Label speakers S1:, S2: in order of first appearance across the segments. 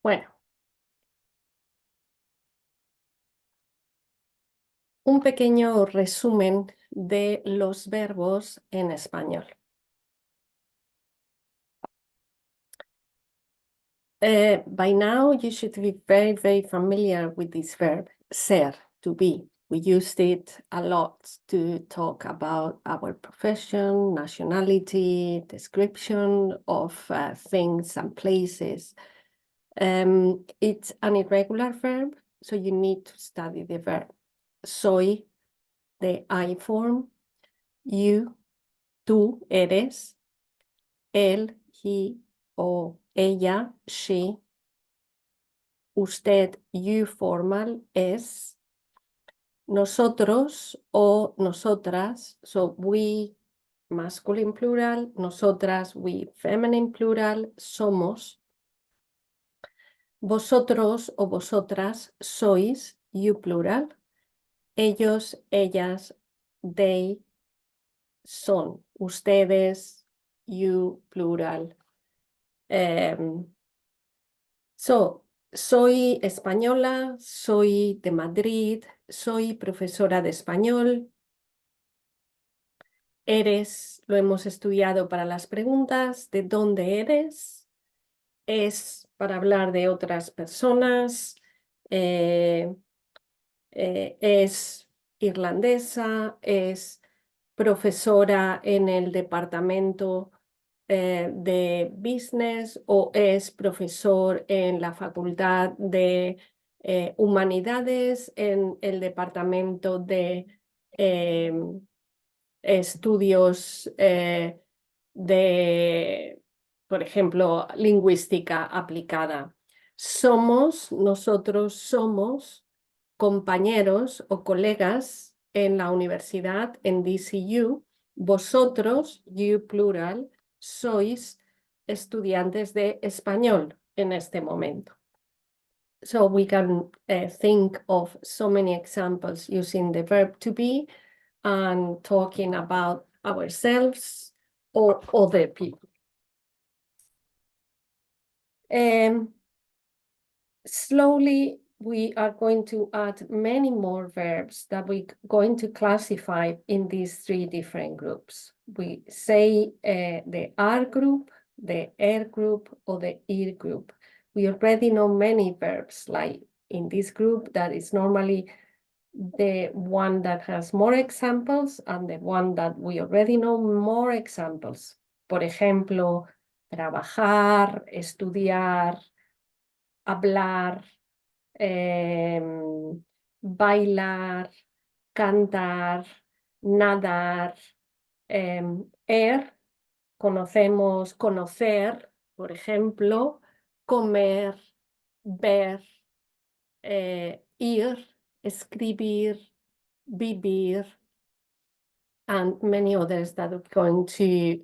S1: Bueno, un pequeño resumen de los verbos en español. By now, you should be very, very familiar with this verb, ser, to be. We used it a lot to talk about our profession, nationality, description of things and places. It's an irregular verb, so you need to study the verb. Soy, the I form, you, tú, eres, él, he o ella, she, usted, you formal, es, nosotros o nosotras, so we, masculine plural, nosotras, we, feminine plural, somos, vosotros o vosotras sois, you plural, ellos, ellas, they, son, ustedes, you plural. Soy española, soy de Madrid, soy profesora de español. Eres, lo hemos estudiado para las preguntas, ¿de dónde eres? Es para hablar de otras personas. Es irlandesa, es profesora en el departamento de business o es profesor en la facultad de humanidades en el departamento de estudios de, por ejemplo, lingüística aplicada. Nosotros somos compañeros o colegas en la universidad, en DCU. Vosotros, you plural, sois estudiantes de español en este momento. So we can think of so many examples using the verb to be and talking about ourselves or other people. Slowly, we are going to add many more verbs that we're going to classify in these three different groups. We say the are group, the er group, or the ir group. We already know many verbs, like in this group that is normally the one that has more examples and the one that we already know more examples. Por ejemplo, trabajar, estudiar, hablar, bailar, cantar, nadar, conocemos, conocer, por ejemplo, comer, ver, ir, escribir, vivir, and many others that we're going to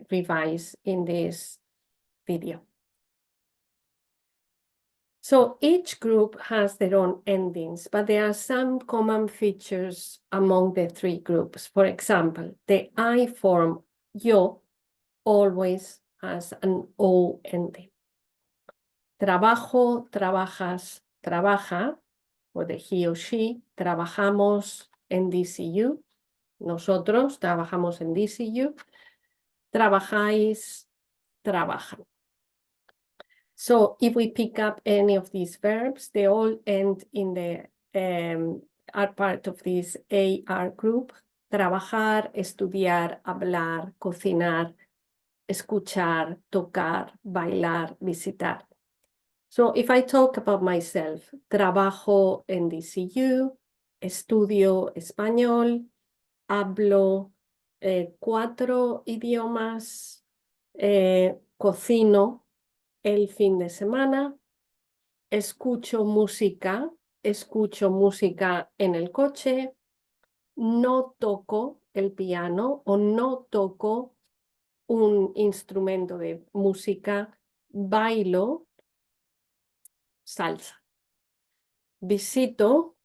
S1: revise in this video. So each group has their own endings, but there are some common features among the three groups. For example, the I form, yo, always has an O ending. Trabajo, trabajas, trabaja, or the he or she, trabajamos en DCU. Nosotros trabajamos en DCU. Trabajáis, trabajan. So if we pick up any of these verbs, they all end in the, are part of this AR group. Trabajar, estudiar, hablar, cocinar, escuchar, tocar, bailar, visitar. So if I talk about myself, trabajo en DCU, estudio español, hablo 4 idiomas, cocino el fin de semana, escucho música en el coche, no toco el piano o no toco un instrumento de música, bailo salsa. Visito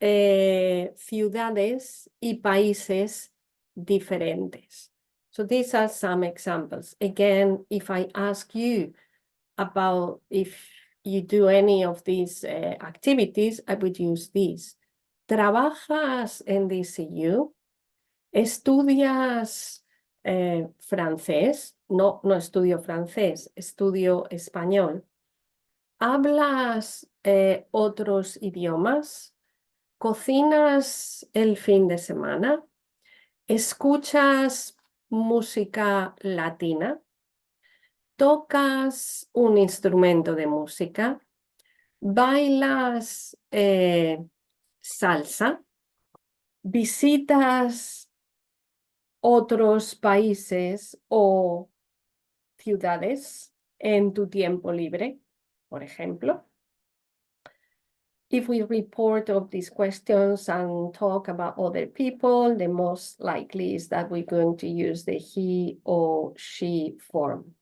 S1: ciudades y países diferentes. So these are some examples. Again, if I ask you about if you do any of these activities, I would use this. ¿Trabajas en DCU? ¿Estudias francés? No, no estudio francés, estudio español. ¿Hablas otros idiomas? ¿Cocinas el fin de semana? ¿Escuchas música latina? ¿Tocas un instrumento de música? ¿Bailas salsa? ¿Visitas otros países o ciudades en tu tiempo libre, por ejemplo? If we report of these questions and talk about other people, the most likely is that we're going to use the he or she form.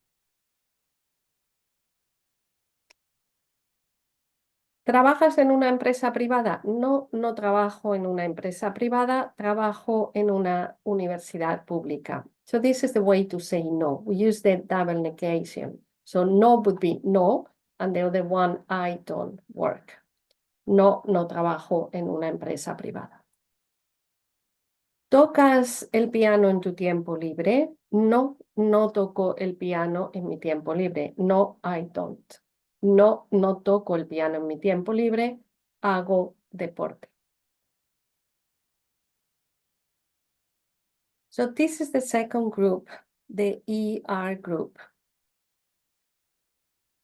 S1: ¿Trabajas en una empresa privada? No, no trabajo en una empresa privada, trabajo en una universidad pública. So this is the way to say no. We use the double negation. So no would be no, and the other one, I don't work. No, no trabajo en una empresa privada. ¿Tocas el piano en tu tiempo libre? No, no toco el piano en mi tiempo libre. No, I don't. No, no toco el piano en mi tiempo libre. Hago deporte. So this is the second group, the ER group.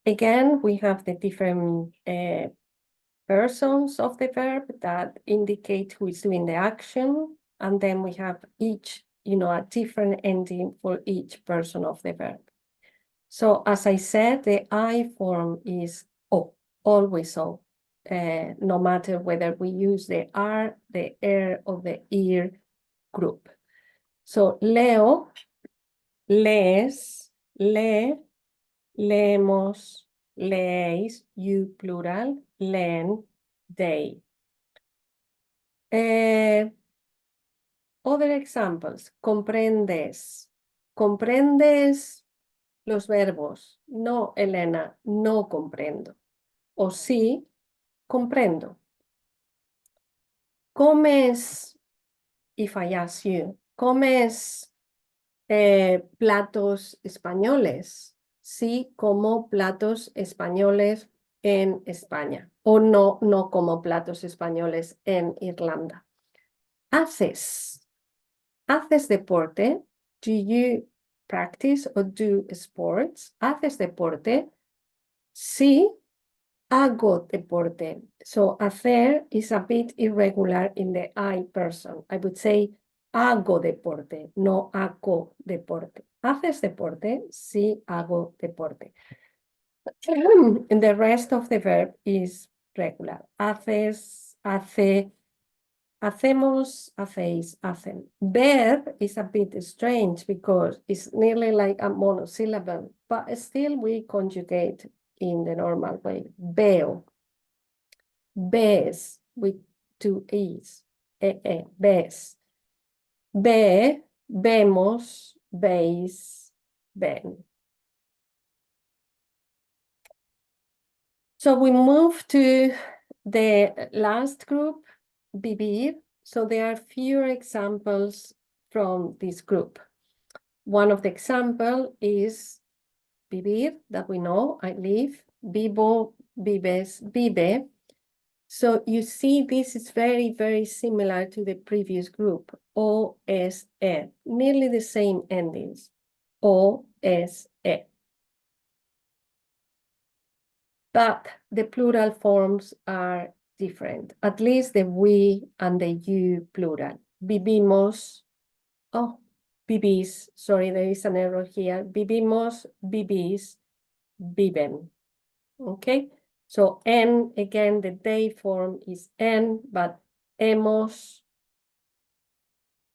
S1: Again, we have the different persons of the verb that indicate who is doing the action. And then we have each, a different ending for each person of the verb. So as I said, the I form is O, always O, no matter whether we use the R, the or the ear group. So leo, lees, lee, leemos, leéis, you plural, leen, they. Other examples, comprendes. ¿Comprendes los verbos? No, Elena, no comprendo. O sí, comprendo. ¿Comes, if I ask you, comes platos españoles? Sí, como platos españoles en España. O no, no como platos españoles en Irlanda. ¿Haces deporte? Do you practice or do sports? ¿Haces deporte? Sí, hago deporte. So hacer is a bit irregular in the I person. I would say hago deporte, no hago deporte. ¿Haces deporte? Sí, hago deporte. And the rest of the verb is regular. Haces, hace, hacemos, hacéis, hacen. Ver is a bit strange because it's nearly like a monosyllable, but still we conjugate in the normal way. Veo, ves, with two e's, ves. Ve, vemos, veis, ven. So we move to the last group, vivir. So there are fewer examples from this group. One of the example is vivir, that we know, I live, vivo, vives, vive. So you see this is very, very similar to the previous group, O, S, E, nearly the same endings, O, S, E. But the plural forms are different, at least the we and the you plural. Vivimos, vivís, sorry, there is an error here. Vivimos, vivís, viven. Okay, so en, again, the they form is en, but hemos,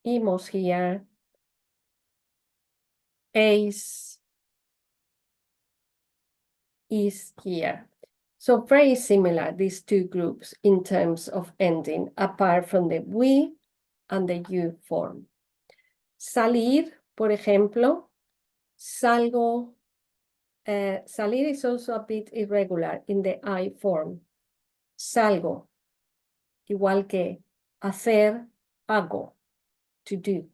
S1: hemos here, eis, is here. So very similar, these two groups in terms of ending, apart from the we and the you form. Salir, por ejemplo, salgo, salir is also a bit irregular in the I form. Salgo, igual que hacer, hago, to do.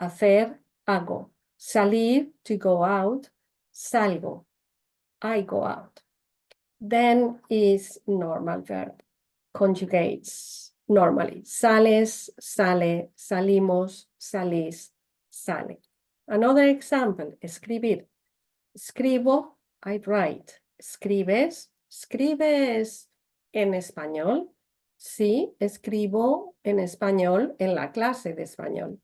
S1: Hacer, hago. Salir, to go out, salgo, I go out. Then is normal verb, conjugates normally. Sales, sale, salimos, salís, sale. Another example, escribir. Escribo, I write. Escribes, escribes en español. Sí, escribo en español en la clase de español.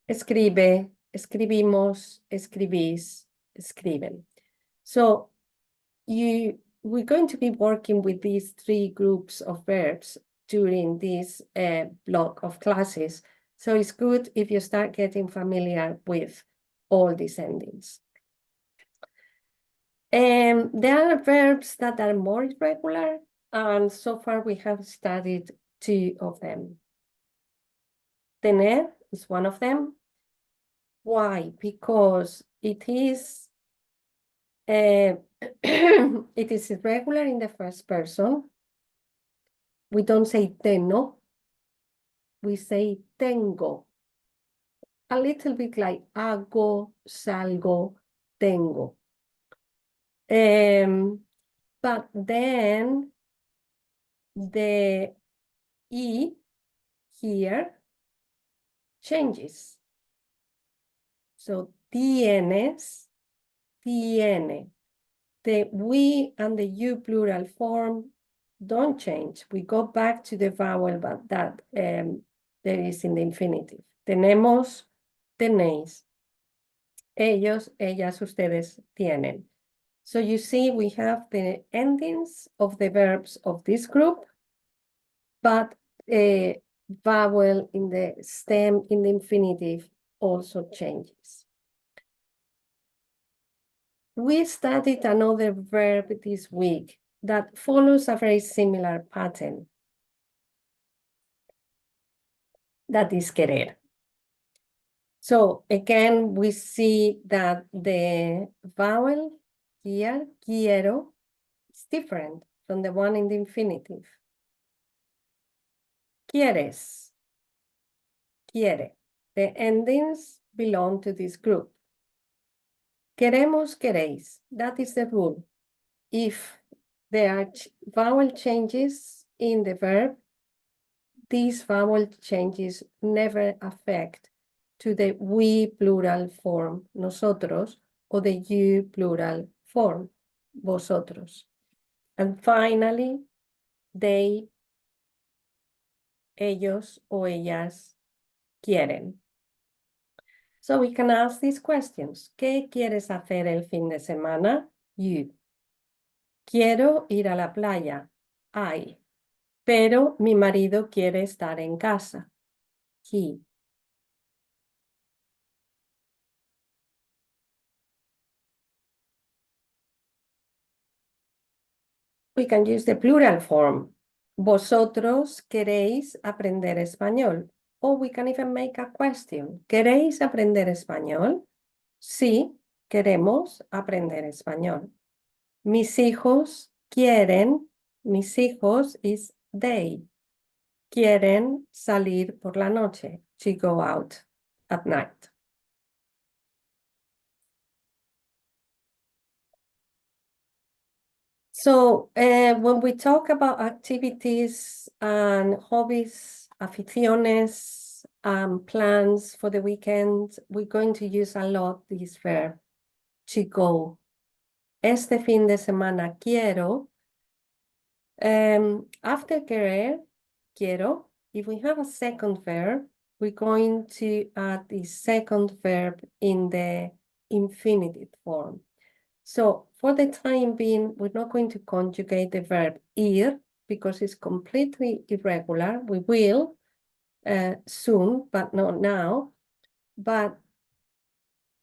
S1: Escribe, escribimos, escribís, escriben. So we're going to be working with these three groups of verbs during this block of classes. So it's good if you start getting familiar with all these endings. There are verbs that are more irregular, and so far we have studied two of them. Tener is one of them. Why? Because it is it is irregular in the first person. We don't say tengo, we say tengo. A little bit like hago, salgo, tengo. But then the I here changes. So tienes, tiene. The we and the you plural form don't change. We go back to the vowel that there is in the infinitive. Tenemos, tenéis. Ellos, ellas, ustedes, tienen. So you see, we have the endings of the verbs of this group, but a vowel in the stem in the infinitive also changes. We studied another verb this week that follows a very similar pattern. That is querer. So again, we see that the vowel here, quiero, is different from the one in the infinitive. Quieres, quiere. The endings belong to this group. Queremos, queréis. That is the rule. If there are vowel changes in the verb, these vowel changes never affect to the we plural form, nosotros, or the you plural form, vosotros. And finally, they, ellos o ellas quieren. So we can ask these questions. ¿Qué quieres hacer el fin de semana? You. Quiero ir a la playa. I. Pero mi marido quiere estar en casa. He. We can use the plural form. Vosotros queréis aprender español. Or we can even make a question. ¿Queréis aprender español? Sí, queremos aprender español. Mis hijos quieren, mis hijos is they. Quieren salir por la noche, to go out at night. So when we talk about activities and hobbies, aficiones, plans for the weekend, we're going to use a lot this verb, to go. Este fin de semana quiero. After querer, quiero, if we have a second verb, we're going to add the second verb in the infinitive form. So for the time being, we're not going to conjugate the verb ir because it's completely irregular. We will soon, but not now. But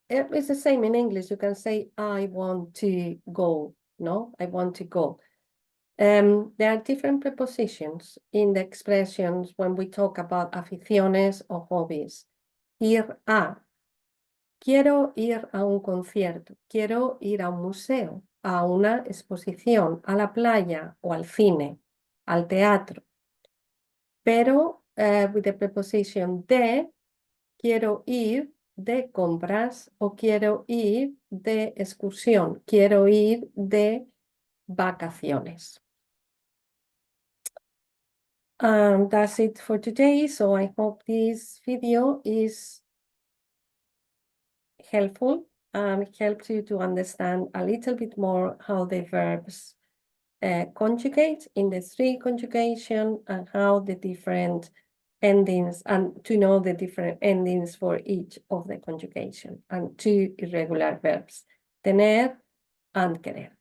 S1: it's the same in English. You can say, I want to go. No, I want to go. There are different prepositions in the expressions when we talk about aficiones or hobbies. Ir a. Quiero ir a un concierto, quiero ir a un museo, a una exposición, a la playa o al cine, al teatro. Pero with the preposition de, quiero ir de compras o quiero ir de excursión, quiero ir de vacaciones. That's it for today. So I hope this video is helpful and helps you to understand a little bit more how the verbs conjugate in the three conjugation and how the different endings, and to know the different endings for each of the conjugation and two irregular verbs, tener and querer.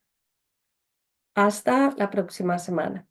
S1: Hasta la próxima semana.